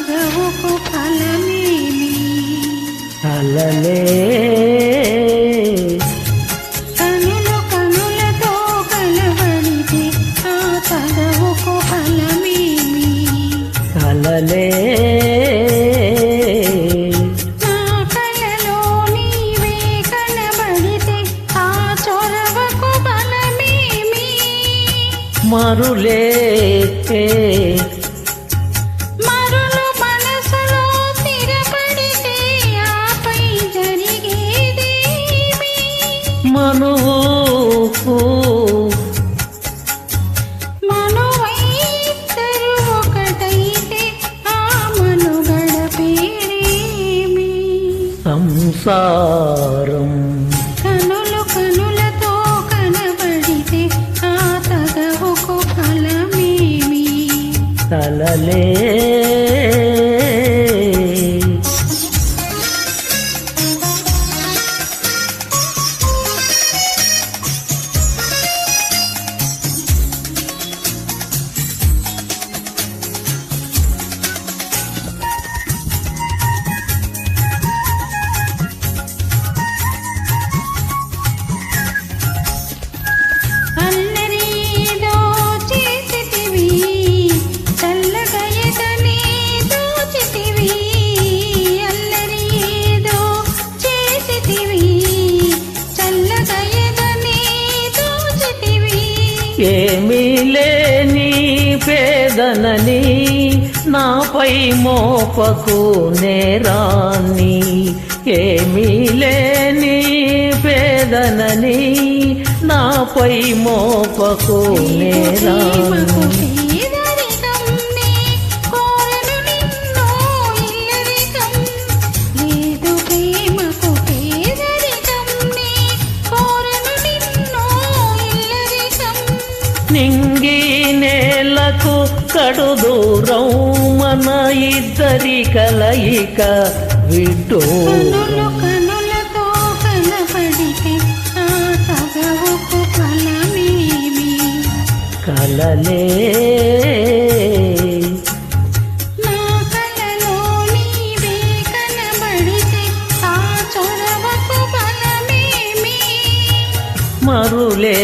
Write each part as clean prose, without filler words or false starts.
తగవుకు ఫలమేమి కలలే కనులు కనులతో కలబడితే ఆ తగవుకు ఫలమేమి కలలే మరులే మరులు మనసులో స్థిరపడితే ఆపై జరిగేదేమి మనువుకు మనువైద్దరు ఒకటైతే ఆ మనుగడ పేరేమి సంసారం కనులు కనులతో కనబడితే ఆ తగవుకు ఫలమేమి కలలే ఏమీ లేని పేదనని నాపై మోపకు నేరాన్ని ఏమీ లేని పేదనని నాపై మోపకు నేరాన్ని నింగి నేలకు కడు దూరం మన ఇద్దరి కలయిక విడ్డూరం కనులతో కనబడితే ఆ తగవుకు ఫలమేమి కలలే నా కలలో నీవే కనబడితే ఆ చొరవకు ఫలమేమి మరులే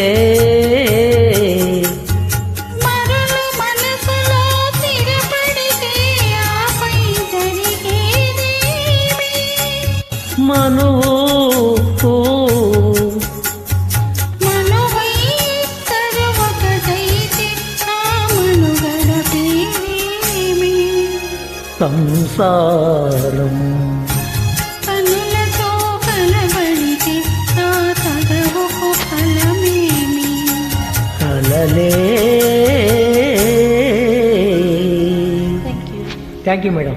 మనువుకు మనువైద్దరు ఒకటైతే ఆ మనుగడ పేరేమి సంసారం కనులతో కలబడితే ఆ తగవుకు ఫలమేమి కలలే. Thank you madam.